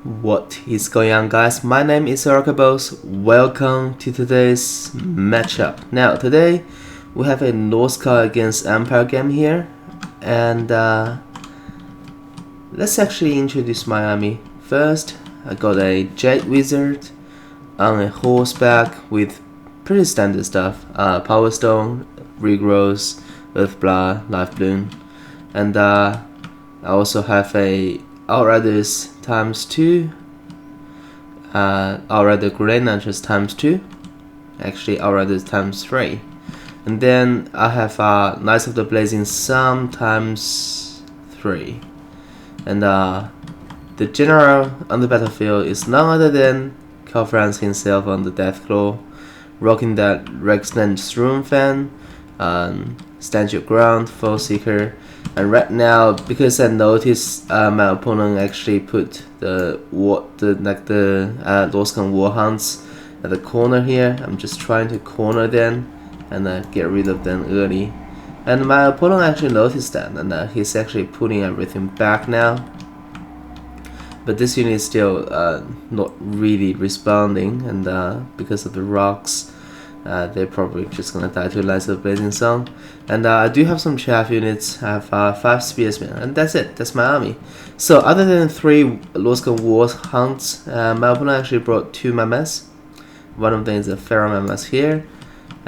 What is going on, guys? My name is Orokaboss. Welcome to today's matchup. Now today we have a Norsca against Empire game here, and let's actually introduce my army. First, I got a Jade Wizard on a horseback with pretty standard stuff: Power Stone, Regrowth, Earthblood, Life Bloom, and I also have a Outriders ×2, Outrider Grenade Launchers ×2, actually Outriders ×3, and then I have Knights of the Blazing Sun ×3, and the general on the battlefield is none other than Karl Franz himself on the Deathclaw, rocking that Rexland Shroom Fan, Stand Your Ground, Foe Seeker. And right now, because I noticed my opponent actually put the Norscan Warhounds at the corner here, I'm just trying to corner them and get rid of them early. And my opponent actually noticed that, and he's actually putting everything back now. But this unit is still not really responding, and because of the rocks, they're probably just gonna die to Knights of the Blazing Sun. And I do have some chaff units. I have 5 spearsmen, and that's it. That's my army. So other than 3 Norscan Warhounds, my opponent actually brought 2 Mammoths. One of them is a Pharaoh Mammoth here,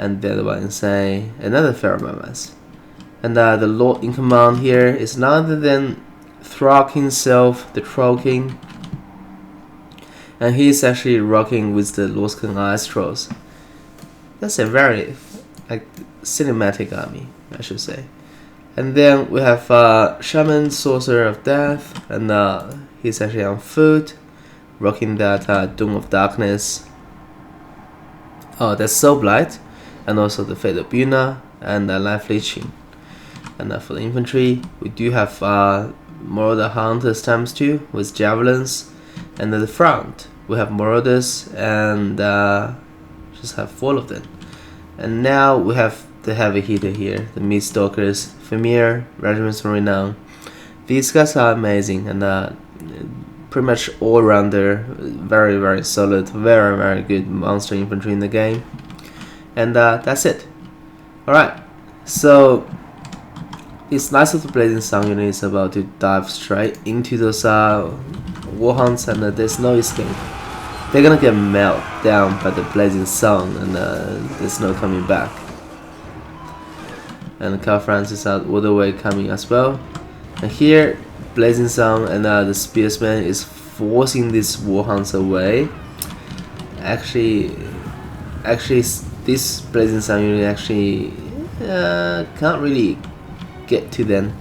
and the other one is another Pharaoh Mammoth. And the Lord in command here is none other than Throg himself, the Troll King, and he's actually rocking with the Norscan Ice Trolls. That's a very cinematic army, I should say. And then we have Shaman, Sorcerer of Death, and he's actually on foot, rocking that Doom of Darkness. Oh, that's Soul Blight, and also the Fate of Buna, and Life Leeching. And for the infantry, we do have Marauder Hunters ×2 with Javelins, and at the front we have Marauders, and just have 4 of them. And now we have the heavy hitter here, the Mist Stalkers, Famir, Regiments of Renown. These guys are amazing, and pretty much all-rounder, very solid, very good monster infantry in the game. And that's it. Alright, so this Knights of the Blazing Sun unit is about to dive straight into those Warhounds, and there's no escape. They're gonna get melted down by the Blazing Sun, and there's no coming back. And Karl Franz is out all the way coming as well. And here, Blazing Sun and the Spearsman is forcing these Warhounds away. Actually, this Blazing Sun unit actually can't really get to them.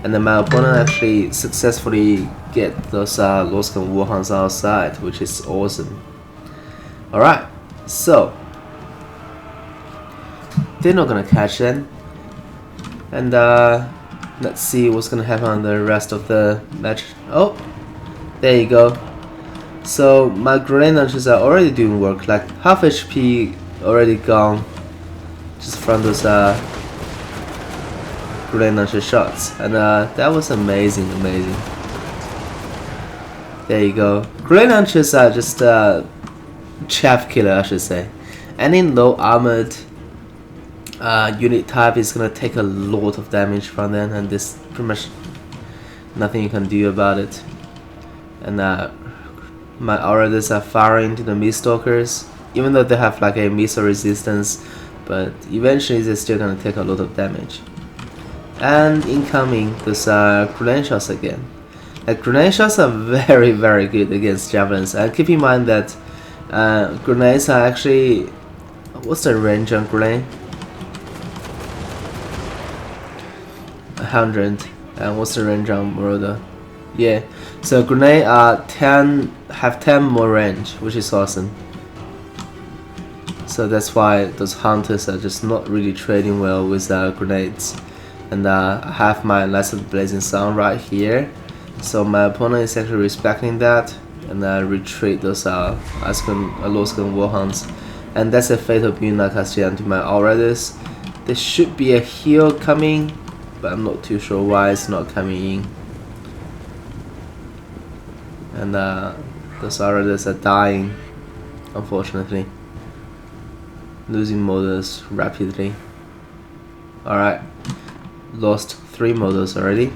And then my opponent actually successfully get those Norscan Warhounds outside, which is awesome. Alright, so they're not gonna catch them. And let's see what's gonna happen on the rest of the match. Oh, there you go. So my grenade launchers are already doing work, like half HP already gone just from those grenade launcher shots, and that was amazing. There you go. Grenade launchers are just chaff killer, I should say. Any low armored unit type is gonna take a lot of damage from them, and there's pretty much nothing you can do about it. And my Outriders are firing into the Mist Stalkers, even though they have like a missile resistance, but eventually they're still gonna take a lot of damage. And incoming those grenade shots again. Grenade shots are very good against javelins. And keep in mind that grenades are actually, what's the range on grenade? 100. And what's the range on Marauder? Yeah. So grenade have 10 more range, which is awesome. So that's why those hunters are just not really trading well with grenades. And I have my Knights of the Blazing Sun right here, so my opponent is actually respecting that, and I retreat those Norscan Warhounds, and that's a Fatal Buna casting onto my Outriders. There should be a heal coming, but I'm not too sure why it's not coming in. And those Outriders are dying, unfortunately. Losing models rapidly. Alright, lost 3 models already,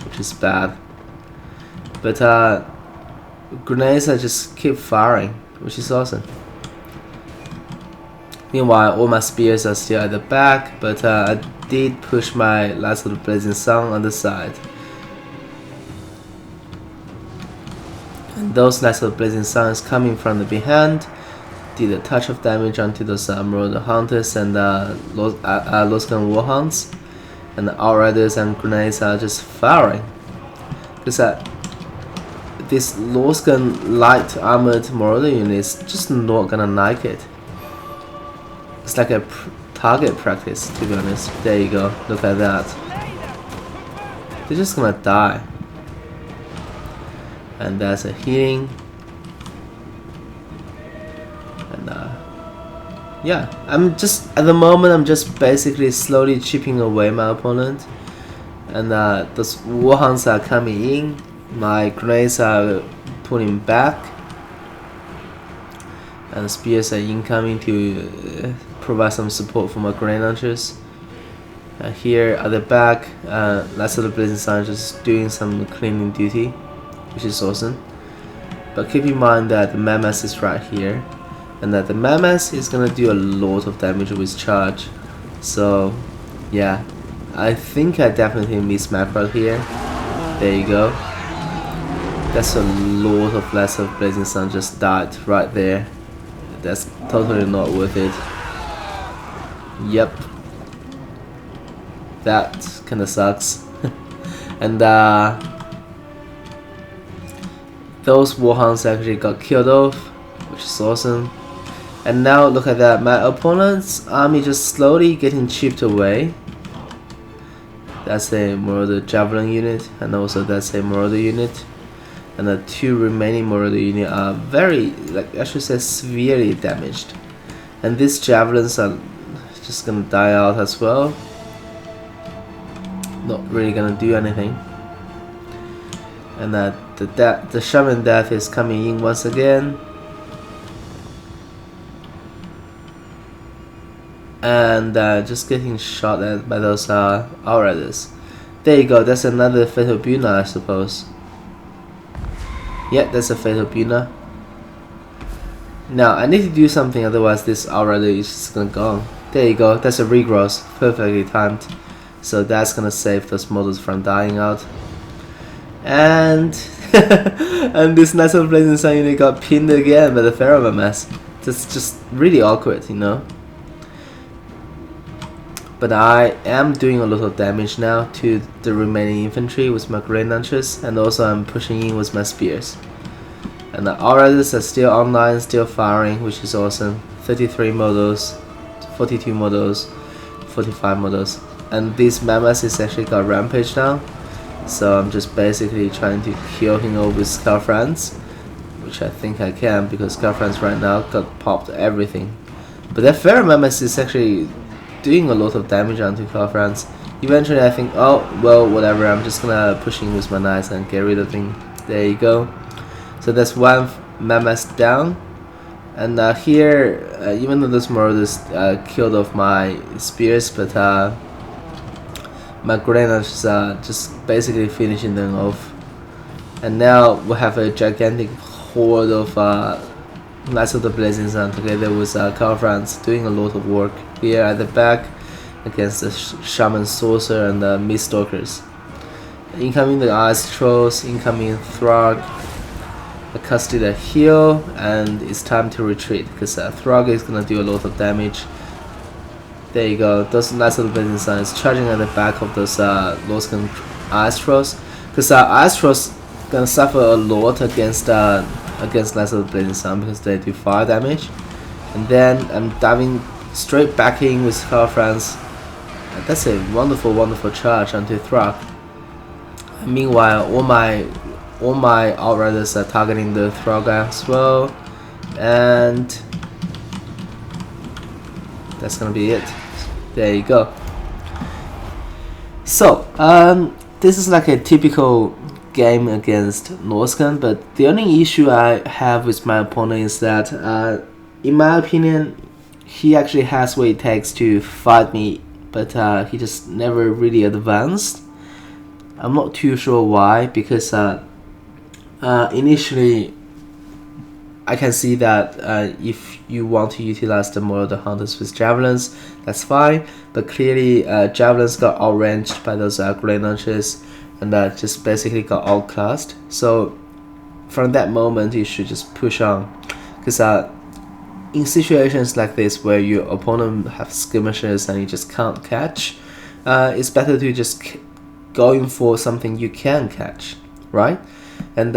which is bad. But grenades are just keep firing, which is awesome. Meanwhile, all my spears are still at the back, but I did push my Last of the Blazing Sun on the side. And those Last of the Blazing Sun is coming from the behind. Did a touch of damage onto those Marauder Hunters and Norscan Warhounds. And the Outriders and grenades are just firing. Because this Norscan light armored Marauder unit is just not gonna like it. It's like a target practice, to be honest. There you go, look at that. They're just gonna die. And that's a healing. And yeah, I'm just, at the moment, I'm just basically slowly chipping away my opponent. And those Warhounds are coming in. My grenades are pulling back. And the spears are incoming to provide some support for my grenade launchers. Here at the back, Last of the Blazing Sun just doing some cleaning duty, which is awesome. But keep in mind that the Mammoth is right here, and that the Mammoth is gonna do a lot of damage with charge. So yeah, I think I definitely missed macro here. There you go. That's a lot of Last of the Blazing Sun just died right there. That's totally not worth it. Yep. That kinda sucks. And those Warhounds actually got killed off, which is awesome. And now look at that, my opponent's army just slowly getting chipped away. That's a Marauder Javelin unit, and also that's a Marauder unit. And the 2 remaining Marauder units are very, like I should say, severely damaged. And these Javelins are just gonna die out as well. Not really gonna do anything. And the Shaman Death is coming in once again. And just getting shot at by those Outriders. There you go, that's another Fatal Buna, I suppose. Yeah, that's a Fatal Buna. Now, I need to do something, otherwise this Outrider is just gonna go. There you go, that's a regrowth, perfectly timed. So that's gonna save those models from dying out. And and this Last of the Blazing Sun unit got pinned again by the Pharaoh Mammoth. That's just really awkward, you know. But I am doing a lot of damage now to the remaining infantry with my grenade launchers, and also I'm pushing in with my spears. And the Outriders are still online, still firing, which is awesome. 33 models, 42 models, 45 models. And this Mammoth is actually got rampage now. So I'm just basically trying to kill him over with Scarfrans, which I think I can, because Scarfrans right now got popped everything. But that Pharaoh Mammoth is actually doing a lot of damage onto Scarfrans. Eventually I think, oh well, whatever, I'm just gonna push in with my knights and get rid of him. There you go. So that's one Mammoth down. And here, even though those Marauders killed off my spears, but my grenade launchers are just basically finishing them off. And now we have a gigantic horde of Last of the Blazing Sun together with Scarfrans doing a lot of work here at the back against the Shaman Sorcerer and the Mist Stalkers. Incoming the Ice Trolls, incoming Throg. I casted a heal, and it's time to retreat because Throg is gonna do a lot of damage. There you go, those Last of the Blazing Sun is charging at the back of those Norscan Ice Trolls, because Ice Trolls gonna suffer a lot against Last of the Blazing Sun because they do fire damage. And then I'm diving straight back in with Scarfrans. That's a wonderful charge onto Throg. Meanwhile, all my Outriders are targeting the Throg as well, and that's gonna be it. There you go. So this is like a typical game against Norsca, but the only issue I have with my opponent is that, in my opinion, he actually has what it takes to fight me, but he just never really advanced. I'm not too sure why, because initially I can see that if you want to utilize the more of the hunters with javelins, that's fine, but clearly javelins got outranged by those great launchers, and just basically got outclassed. So from that moment you should just push on, because in situations like this where your opponent have skirmishers and you just can't catch, it's better to just going for something you can catch, right? And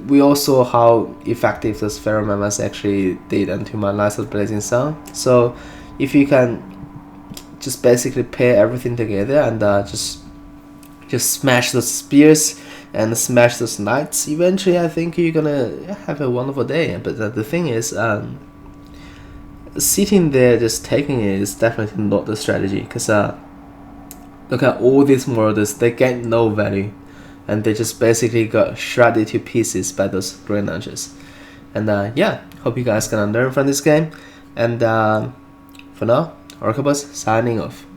we all saw how effective those pheromones actually did onto my Knights of Blazing Sun. So if you can just basically pair everything together and just smash those spears and smash those knights, eventually I think you're gonna have a wonderful day. But the thing is, sitting there just taking it is definitely not the strategy, because look at all these marauders, they get no value, and they just basically got shredded to pieces by those great launchers. And yeah, hope you guys gonna learn from this game, and for now, Orokaboss signing off.